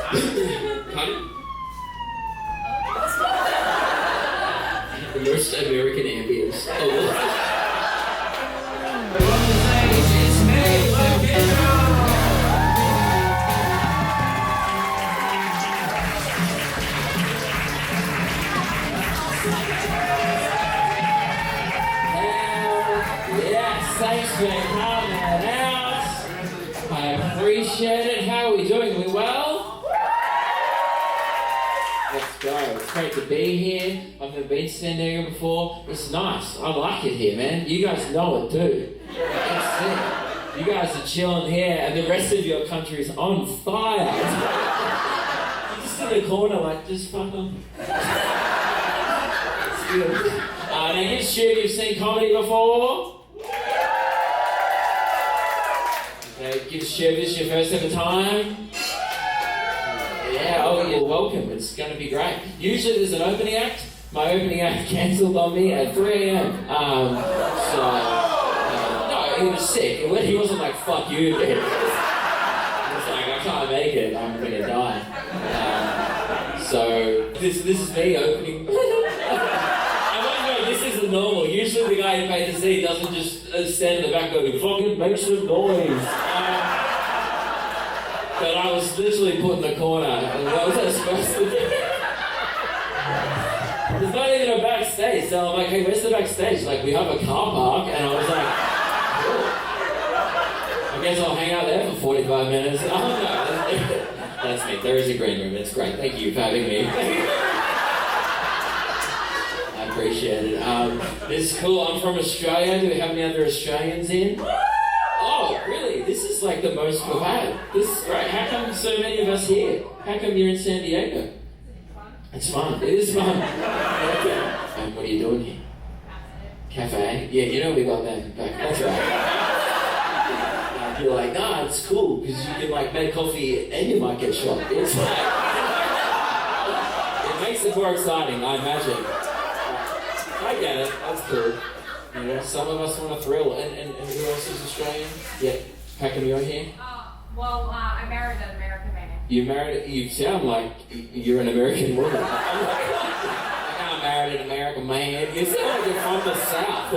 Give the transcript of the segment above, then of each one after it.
Pardon? The most American ambience. Oh, thanks for coming out. I appreciate it. How are we doing? We well? Let's go. It's great to be here. I've never been to San Diego before. It's nice. I like it here, man. You guys know it too. That's it. You guys are chilling here and the rest of your country is on fire. You're just in the corner like, just fuck them. It's good. Now, just shoot, you've seen comedy before? Give Shiv, this your first ever time? Yeah, oh, you're welcome. It's going to be great. Usually there's an opening act. My opening act cancelled on me at 3 a.m. No, he was sick. He wasn't like, fuck you, dude. He was like, I can't make it. I'm going to die. So this is me opening. This isn't normal. Usually the guy who paid the seat doesn't just stand in the back going, fucking make some noise. But I was literally put in the corner. And what was I supposed to do? There's not even a backstage. So I'm like, hey, where's the backstage? Like, we have a car park. And I was like, cool. I guess I'll hang out there for 45 minutes. Oh, no. That's me. There is a green room. It's great. Thank you for having me. Appreciate it. This is cool. I'm from Australia. Do we have any other Australians in? Oh, really? This is like the most we've had. This is great. How come so many of us here? How come you're in San Diego? It's fun. It is fun. Okay. And what are you doing here? Cafe? Yeah, you know we got that back. That's right. You're like, nah, it's cool because you can like make coffee and you might get shot. It's like it makes it more exciting, I imagine. I get it. That's cool. You know, some of us want a thrill. And who else is Australian? Yeah. How come you're here? I married an American man. You sound like you're an American woman. I married an American man. You sound like you're from the South.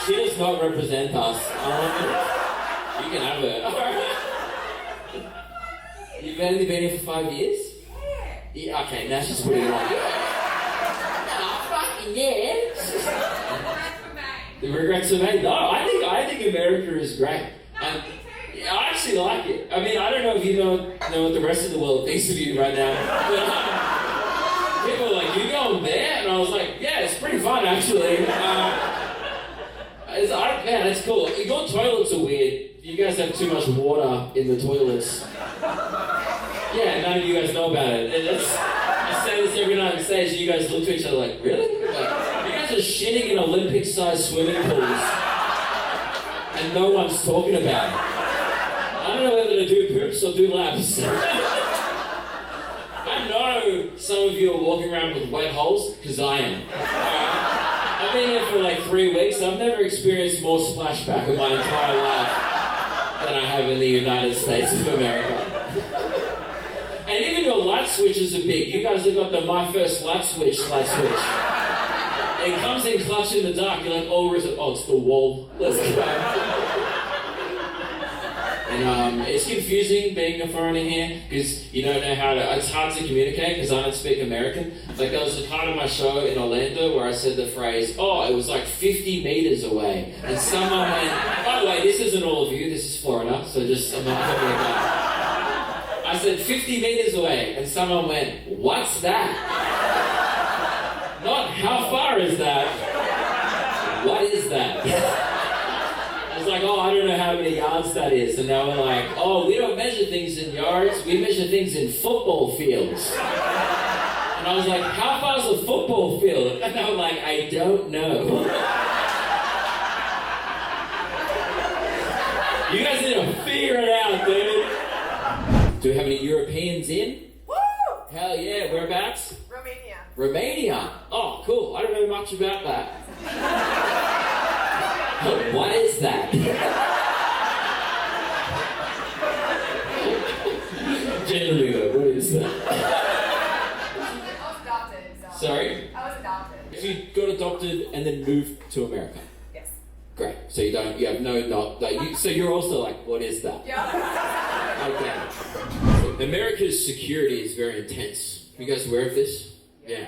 She does not represent us. You can have it. You've only been here for 5 years? Yeah. Okay, now she's putting it on. Yeah. The regrets are made. No, I think America is great. I actually like it. I mean, I don't know if you don't know what the rest of the world thinks of you right now. But people are like, you going there? And I was like, yeah, it's pretty fun actually. Man, it's cool. Your toilets are weird. You guys have too much water in the toilets. Yeah, none of you guys know about it. I say this every night on stage, and you guys look to each other like, really? Like, you guys are shitting in Olympic-sized swimming pools, and no one's talking about it. I don't know whether to do poops or do laps. I know some of you are walking around with wet holes, because I am. I've been here for like 3 weeks. I've never experienced more splashback in my entire life than I have in the United States of America. And even your light switches are big. You guys have got the My First light switch. It comes in clutch in the dark. You're like, oh, where is it? Oh, it's the wall. Let's go. And it's confusing being a foreigner here because you don't know how to. It's hard to communicate because I don't speak American. Like there was a part of my show in Orlando where I said the phrase, "Oh, it was like 50 meters away," and someone went, "By the way, this isn't all of you. This is Florida, so just I'm not talking about." I said 50 meters away, and someone went, "What's that?" Not how far is that? What is that? I was like, oh, I don't know how many yards that is. And now we're like, oh, we don't measure things in yards, we measure things in football fields. And I was like, how far is a football field? And they were like, I don't know. You guys need to figure it out, dude. Do we have any Europeans in? Woo! Hell yeah, whereabouts? Romania. Romania? Oh, cool. I don't know much about that. What is that? Generally, though, what is that? I was adopted, so. Sorry? I was adopted. So you got adopted and then moved to America? Yes. Great. So you have no, so you're also like, what is that? Yeah. Okay. America's security is very intense. You guys aware of this? Yeah.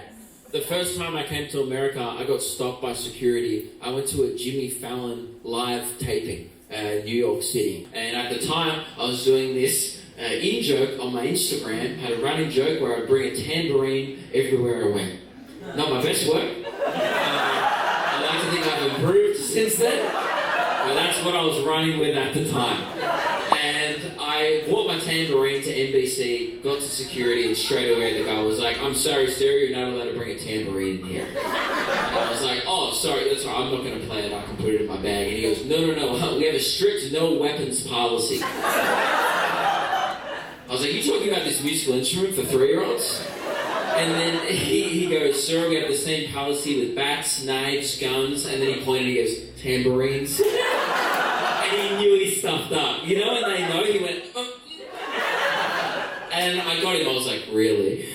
The first time I came to America, I got stopped by security. I went to a Jimmy Fallon live taping in New York City. And at the time, I was doing this in-joke on my Instagram. Had a running joke where I'd bring a tambourine everywhere I went. Not my best work. I like to think I've improved since then. But that's what I was running with at the time. And I brought my tambourine to NBC, got to security, and straight away the guy was like, "I'm sorry, sir, you're not allowed to bring a tambourine in here." And I was like, "Oh, sorry, that's all right, I'm not going to play it, I can put it in my bag." And he goes, No, we have a strict no weapons policy. I was like, "You talking about this musical instrument for 3-year-olds? And then he goes, "Sir, we have the same policy with bats, knives, guns," and then he pointed, he goes, "Tambourines." And he knew he stuffed up, you know, and they know, he went, "Oh." And I got him, I was like, "Really?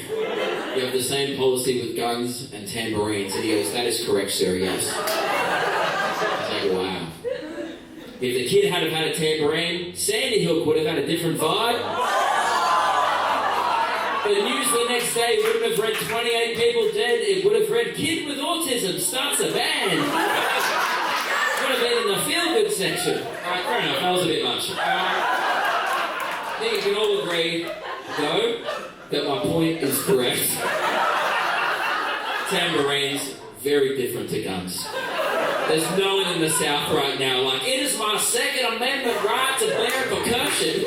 You have the same policy with guns and tambourines?" And he goes, "That is correct, sir, yes." I was like, wow. If the kid had have had a tambourine, Sandy Hook would have had a different vibe. The news the next day wouldn't have read 28 people dead, it would have read "Kid with autism starts a band." Would have been in the feel-good section. Alright, fair enough, that was a bit much. I think you can all agree, though, that my point is correct. Tambourines, very different to guns. There's no one in the South right now like, "It is my Second Amendment right to bear percussion."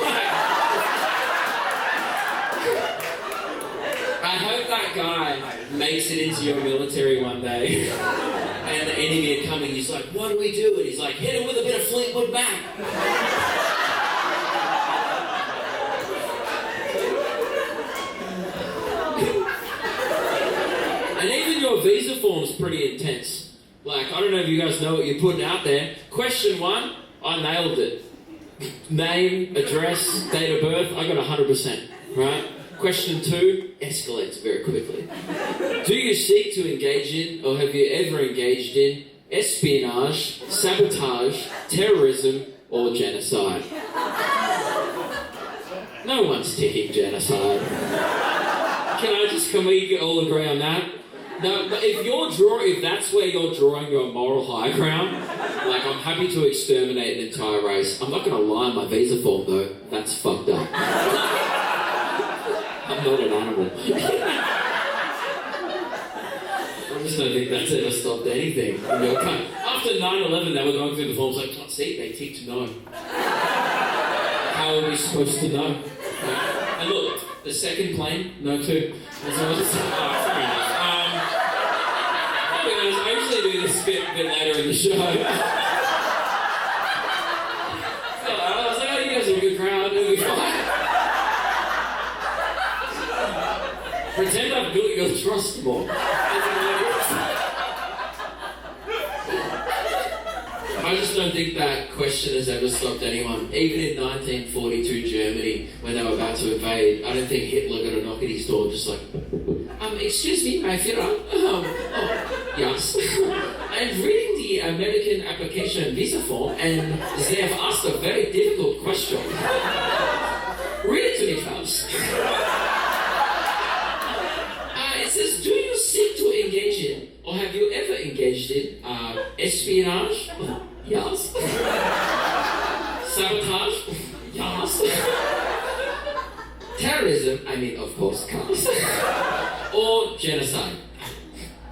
I hope that guy makes it into your military one day. And the enemy are coming, he's like, "What do we do?" And he's like, "Hit him with a bit of Fleetwood Mac." And even your visa form's pretty intense. Like, I don't know if you guys know what you're putting out there. Question 1, I nailed it. Name, address, date of birth, I got 100%, right? Question 2 escalates very quickly. Do you seek to engage in, or have you ever engaged in, espionage, sabotage, terrorism, or genocide? No one's ticking genocide. Can we all agree on that? No, but if that's where you're drawing your moral high ground, like, I'm happy to exterminate an entire race. I'm not going to lie on my visa form, though. That's fucked up. I'm not an animal. I just don't think that's ever stopped anything. After 9/11, they were going through the forms like, "Can't see, they ticked no." How are we supposed to know? And look, the second plane, no too. Fair enough. I usually do this bit later in the show. So I was like, "Oh, you guys are a good crowd, it'll be fine." Pretend I've built your trust more. I just don't think that question has ever stopped anyone. Even in 1942 Germany, when they were about to invade, I don't think Hitler got a knock at his door just like, "Excuse me, my Führer. Yes. I'm reading the American application visa form, and they have asked a very difficult question. Read it to me, Klaus." It says, "Do you seek to engage in, or have you ever engaged in, espionage?" Yes. Sabotage? Yes. Terrorism? I mean, of course, counts. Or genocide?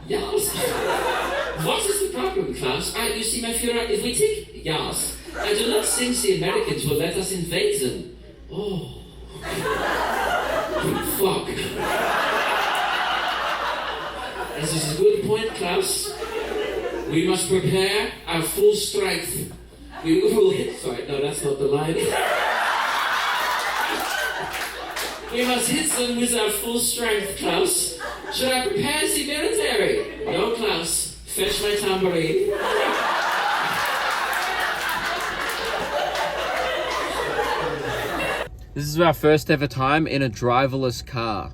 Yes. What is the problem, Klaus? You see, my Führer, if we take yes, I do not think the Americans will let us invade them. Oh. Fuck. This is a good point, Klaus. We must prepare our full strength. We will hit... Sorry, no, that's not the line. We must hit them with our full strength, Klaus. Should I prepare the military? No, Klaus. Fetch my tambourine. This is our first ever time in a driverless car.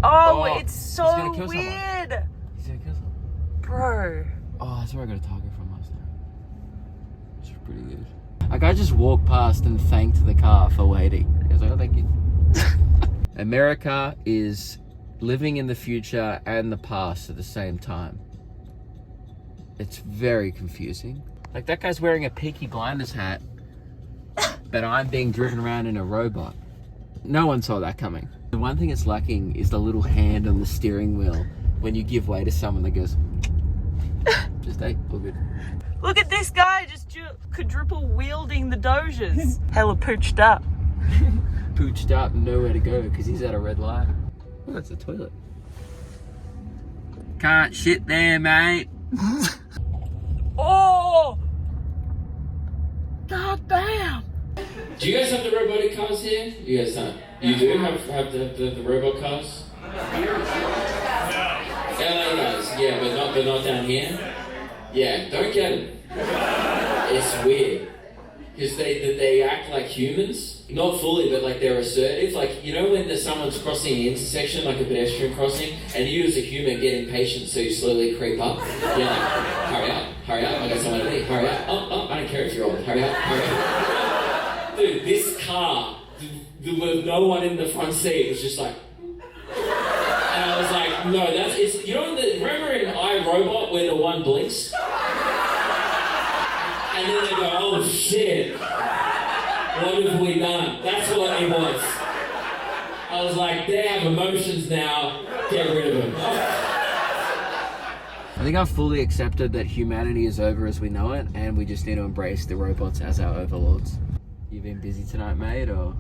Oh, it's he's so gonna kill weird. He's gonna kill someone. Bro. Oh, that's where I got a target from last night. Which is pretty good. Like, I just walked past and thanked the car for waiting. I was like, oh, thank you. America is living in the future and the past at the same time. It's very confusing. Like, that guy's wearing a Peaky Blinders hat, but I'm being driven around in a robot. No one saw that coming. The one thing it's lacking is the little hand on the steering wheel when you give way to someone that goes, just hey, all good. Look at this guy just quadruple wielding the Doges. Hella pooched up. Pooched up and nowhere to go because he's at a red light. Oh, that's a toilet. Can't shit there, mate. Oh! God damn! Do you guys have the robotic cars here? You guys don't? You do have the robot cars? LA does, yeah, but not down here. Yeah, don't get them. It's weird. Because they act like humans. Not fully, but like they're assertive. Like, you know when someone's crossing an intersection, like a pedestrian crossing, and you as a human get impatient, so you slowly creep up. You're like, hurry up, I got somewhere to be, hurry up. Oh, I don't care if you're old, hurry up. Dude, this car, with no one in the front seat, was just like... And I was like, no, it's... You know, remember in iRobot when the one blinks? And then they go, oh shit, what have we done? That's what it was. I was like, they have emotions now, get rid of them. I think I've fully accepted that humanity is over as we know it, and we just need to embrace the robots as our overlords. You been busy tonight, mate, or?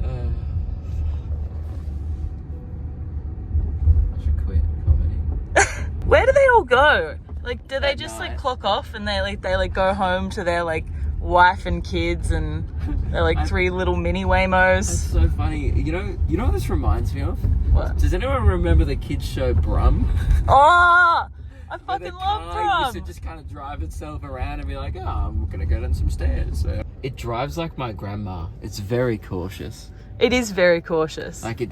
I should quit comedy. Where do they all go? Like, do they At just night. like clock off and they go home to their like wife and kids and they're like three little mini Waymos? That's so funny. You know what this reminds me of? What? Does anyone remember the kids show Brum? Oh, I Where the fucking love car used to Brum. just kind of drive itself around and be like, oh, I'm gonna go down some stairs. So it drives like my grandma. It's very cautious. It is very cautious. Like it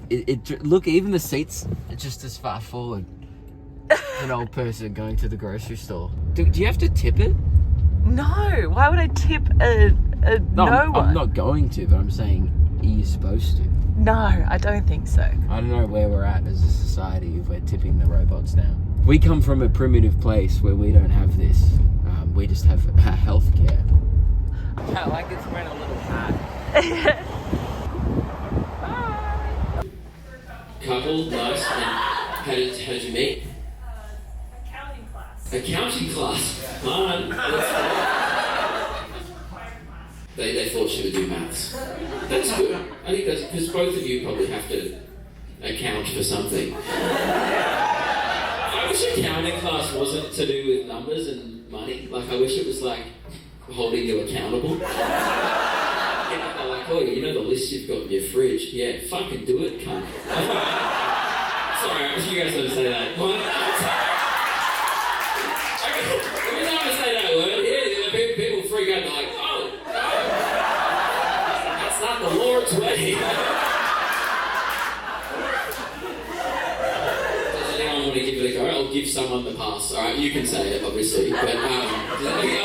look, even the seats are just as far forward. An old person going to the grocery store. Do you have to tip it? No, why would I tip a no one? I'm not going to, but I'm saying, are you supposed to? No, I don't think so. I don't know where we're at as a society if we're tipping the robots now. We come from a primitive place where we don't have this. We just have healthcare. I like it's wearing a little hat. Couple, nice. And how did you meet? Accounting class. Man, they thought she would do maths. That's good. I think that's because both of you probably have to account for something. I wish accounting class wasn't to do with numbers and money. Like, I wish it was like holding you accountable. Like, oh, you know the list you've got in your fridge? Yeah, fucking do it, cunt. Sorry, I wish you guys had to say that. Every time I say that word, people freak out. They're like, oh, no, that's not the Lord's way. Does anyone want to give it a go? I'll give someone the pass. All right, you can say it, obviously, but I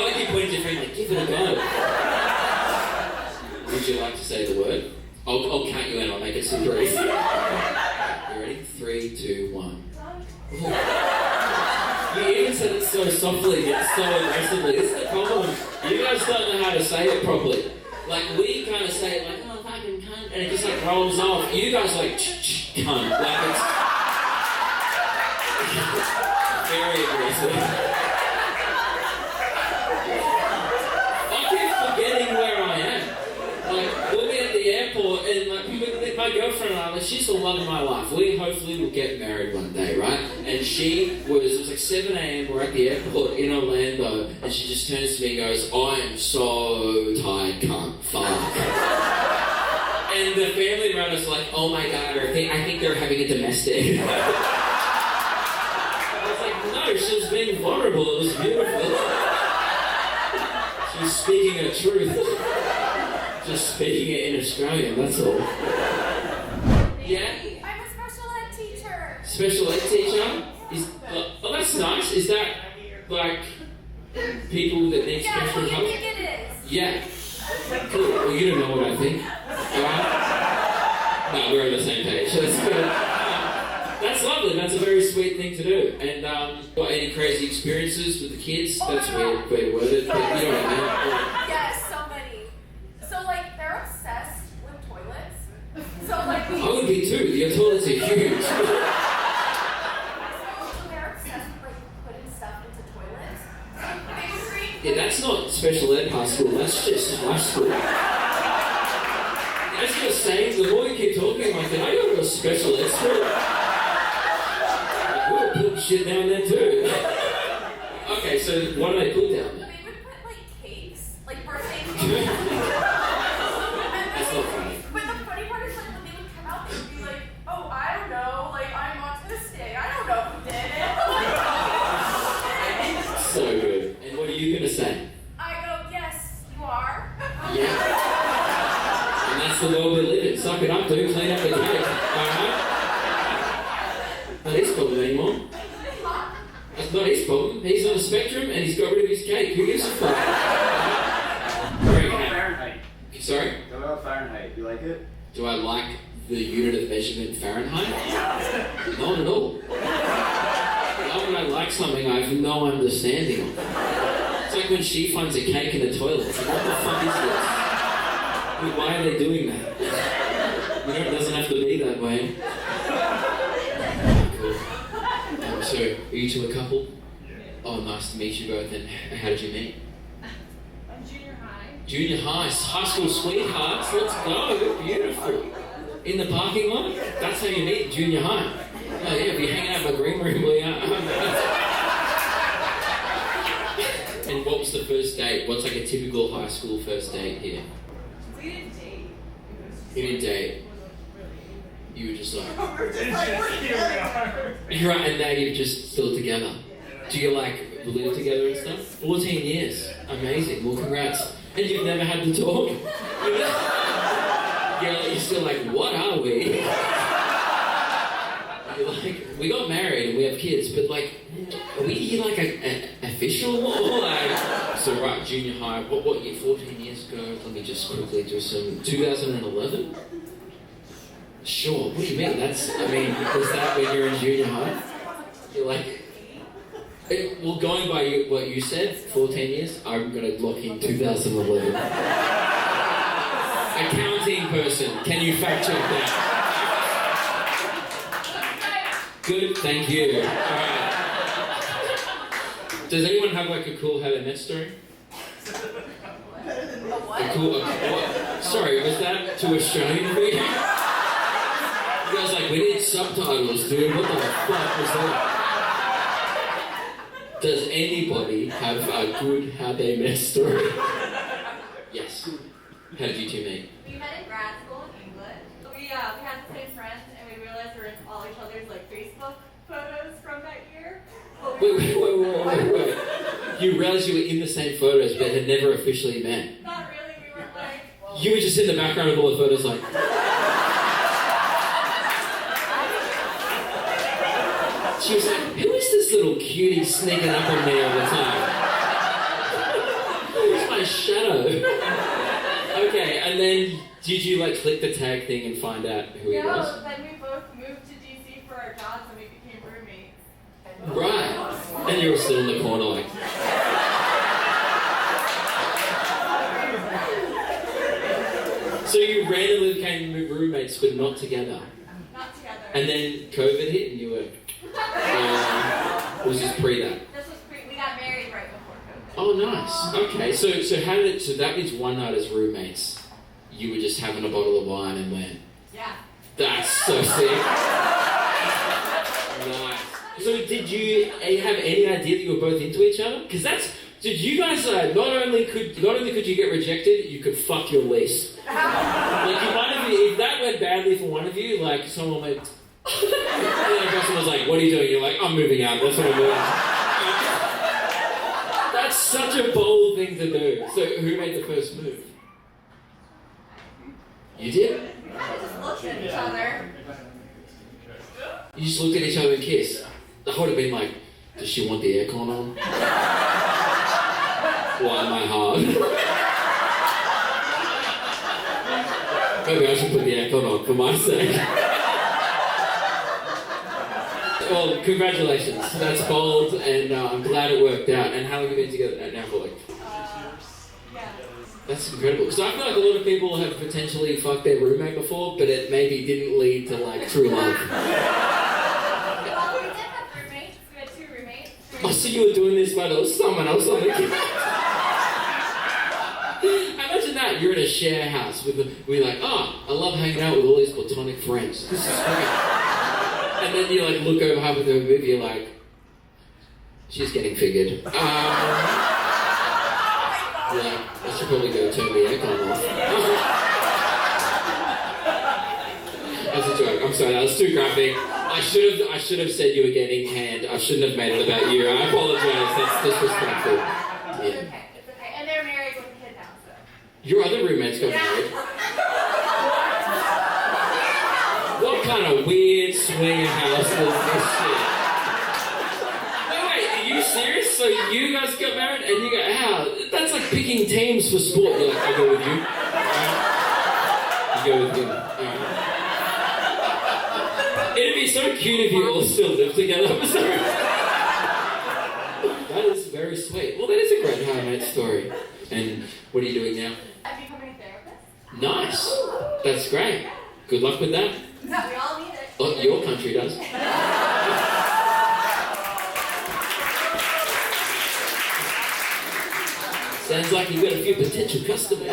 like you pointing to your friend, like, give it a go. Would you like to say the word? I'll count you in. I'll make it super easy. You ready? 3, 2, 1. Ooh. You even said it so softly, yet so aggressively. This is the problem. You guys don't know how to say it properly. Like, we kind of say it like, oh, fucking cunt, and it just like rolls off. You guys are like, cunt. Like, it's very aggressive. I keep forgetting where I am. Like, we'll be at the airport, and like, my girlfriend and I, like, she's the love of my life. We hopefully will get married one day, right? And it was like 7 a.m, we're at the airport in Orlando, and she just turns to me and goes, I am so tired, cunt, fuck. And the family around us are like, oh my god, I think they're having a domestic. I was like, no, she was being vulnerable, it was beautiful. She was speaking her truth. Just speaking it in Australian, that's all. Yeah? I'm a special ed teacher. Special ed teacher? Oh, that's nice. Is that like people that need Yeah, special what do help? you think it is? Yeah. Cool. Well, you don't know what I think. Alright? No, we're on the same page. That's good. That's lovely. That's a very sweet thing to do. And got any crazy experiences with the kids? Oh That's my weird, God. weird worded, but you know what I mean. Yes, so many. So like they're obsessed with toilets. So like I would be too. Your toilets are huge. so they're obsessed with like putting stuff into toilets. So they would read. Yeah, that's not special ed high school. That's just high school. As you're saying, the more you keep talking, I'm like, I go to a special ed school. We'll put shit down there too. Okay, so what do they put down there? They would put like cakes, like birthday cakes. That's not funny. But the funny part is like when they would come out, they would be like, oh, I don't know, like I'm autistic. I don't know who did it. So good. And what are you gonna say? I go, yes, you are. Yeah. And that's the world we live in. Suck it up, dude. Clean up the cake. Alright? Not his problem anymore. That's not his problem. He's on the spectrum and he's got rid of his cake. Who gives a fuck? Very happy. Fahrenheit. Sorry? What about Fahrenheit? You like it? Do I like the unit of measurement Fahrenheit? Not at all. Why would I like something I have no understanding of? It's like when she finds a cake in the toilet. It's like, what the fuck is this? Why are they doing that? You know, it doesn't have to be that way. Cool. So, are you two a couple? Oh, nice to meet you both. And how did you meet? Junior high. Junior high, high school sweethearts. Let's go. Beautiful. In the parking lot? That's how you meet junior high. Oh yeah, if you're hanging out in the green room, we are. And what was the first date? What's like a typical high school first date here? We didn't date. You didn't date. You were just like, We're just like, we're together. you're right, and now you're just still together. Do you like live together and stuff? 14 years. Amazing. Well, congrats. And you've never had to talk? You're still like, what are we? You're like, we got married and we have kids, but like, are we like an official or like? So right, junior high. What year? 14 years ago. Let me just quickly do some. 2011. Sure. What do you mean? Was that when you're in junior high? You're like. Well, going by what you said, 14 years, I'm going to lock in 2011. Accounting person, can you fact check that? Good, thank you. Alright. Does anyone have like a cool how they met story? Sorry, was that to Australian people? You guys like, we need subtitles, dude. What the fuck was that? Does anybody have a good how they met story? Yes. How did you two meet? We met in grad school in England. We had the same friends, and we realized we were in all each other's like Facebook photos from that year. Wait. You realized you were in the same photos, but had never officially met. Not really. We were like. You were just in the background of all the photos, like. She was like, who is this little cutie sneaking up on me all the time? Who's my shadow? Okay, and then did you like click the tag thing and find out who he was? No, then we both moved to DC for our jobs and we became roommates. Right. And you were still in the corner like. So you randomly became roommates but not together? Not together. And then COVID hit and you were... was this pre that? This was we got married right before COVID. Oh, nice. Okay, so that means one night as roommates, you were just having a bottle of wine and went, Yeah. that's so sick. Nice. So did you have any idea that you were both into each other? Because did you guys not only could you get rejected, you could fuck your lease. Like if that went badly for one of you, like someone went, and then the person was like, what are you doing? You're like, I'm moving out, that's what I'm doing. That's such a bold thing to do. So who made the first move? You did? We just looked at each other. You just looked at each other and kissed. I would have been like, does she want the aircon on? Why am I hard? Maybe I should put the aircon on for my sake. Well, congratulations. That's bold, and I'm glad it worked out. And how long have you been together now for, like? Yeah. That's incredible. Because I feel like a lot of people have potentially fucked their roommate before, but it maybe didn't lead to, like, true love. Well, we did have roommates. We had 2 roommates. Oh, so you were doing this, but there was someone else on the couch. Imagine that. You're in a share house with we're like, oh, I love hanging out with all these platonic friends. This is great. And then you like look over halfway through a movie, you're like, she's getting figured. You're like, I should probably go turn the aircon off. That's a joke. I'm sorry, that was too graphic. I should have said you were getting canned. I shouldn't have made it about you. I apologize. That's disrespectful. It's okay. It's okay. And they're married with a kid now, so. Your other roommates got married. What kind of weird swinger house is this shit? No, wait, are you serious? So you guys got married and you go, how? That's like picking teams for sport. You're like, I'll go with you. Alright. You go with him. Alright. It'd be so cute if you all still lived together. That is very sweet. Well, that is a great how-I-Met story. And what are you doing now? I'm becoming a therapist. Nice. That's great. Good luck with that. We all need it. Oh, your country does. Sounds like you've got a few potential customers.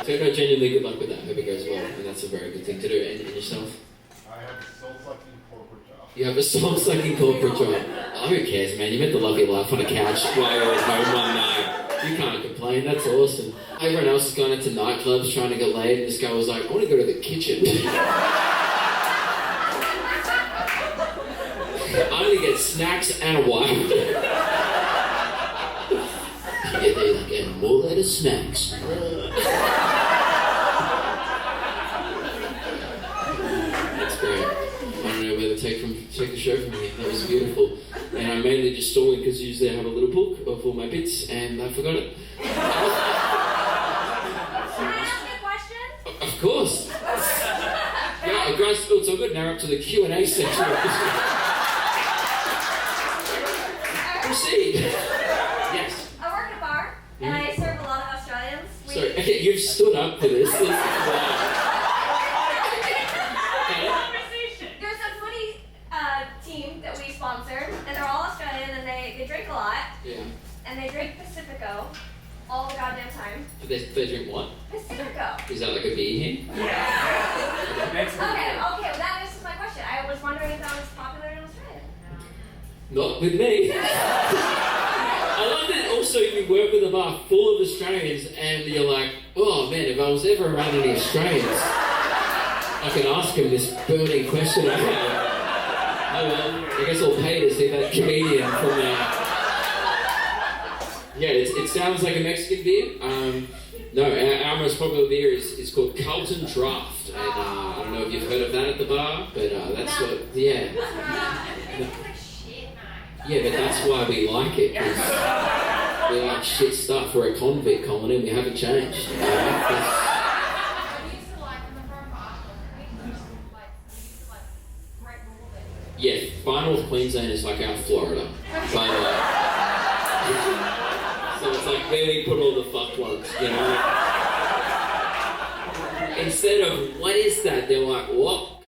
So no, genuinely good luck with that. Hope it goes well. And that's a very good thing to do. And yourself? I have a soul-sucking corporate job. You have a soul-sucking corporate job. Oh, who cares, man? You meant to love your life on a couch while you're at home one night. You can't complain. That's awesome. Everyone else is going into nightclubs trying to get laid, and this guy was like, I want to go to the kitchen. I only get snacks and a wife. Yeah, they like, and more out of snacks. That's great. I don't know where to take the show from here. That was beautiful. And I'm mainly just stalling because usually I have a little book of all my bits, and I forgot it. Can I ask you a question? Of course. Yeah, guys, it's all good. Now we're up to the Q&A section. Proceed. Yes. I work at a bar, and I serve a lot of Australians. Sorry, okay, you've stood up for this. Wow. There's a footy team that we sponsor, and they're all Australian, and they drink a lot, Yeah. and they drink Pacifico all the goddamn time. They drink what? Pacifico. Is that like a beer here? Next one. Okay, well, that answers my question. I was wondering if that was popular in Australia. Not with me. I love that also you work with a bar full of Australians and you're like, oh man, if I was ever around any Australians, I can ask him this burning question I have. Oh well, I guess I'll pay to see that comedian from there. Yeah, it sounds like a Mexican beer. No, our most popular beer is called Carlton Draft. And I don't know if you've heard of that at the bar, but that's what, yeah. Yeah, but that's why we like it, because we like shit stuff. We're a convict colony and we haven't changed. Yeah, Far North Queensland is like our Florida. But, so it's like where we put all the fucked ones, you know? Instead of, what is that? They're like, what?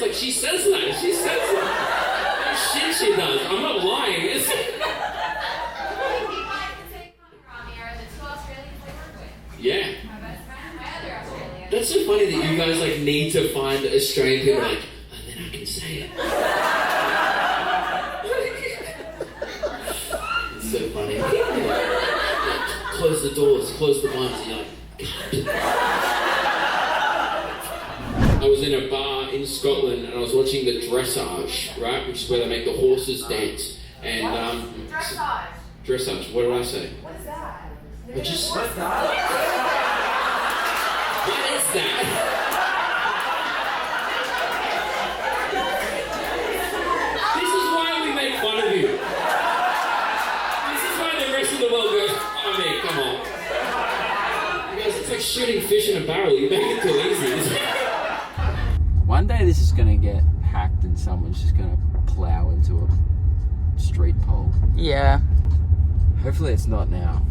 Like, she says that. She says that. Shit she does. I'm not lying. It's... Yeah. That's so funny that you guys like need to find Australian people like, and then I can say it. It's so funny. Like, close the doors, close the blinds, and you're like, I was in a bar in Scotland and I was watching the dressage, right, which is where they make the horses dance. And Dressage. dressage. What did I say? What is that? What just? What's that? What is that? This is why we make fun of you. This is why the rest of the world goes, oh man, come on. Because it's like shooting fish in a barrel. You make it too easy. One day this is gonna get hacked and someone's just gonna plow into a street pole. Yeah. Hopefully it's not now.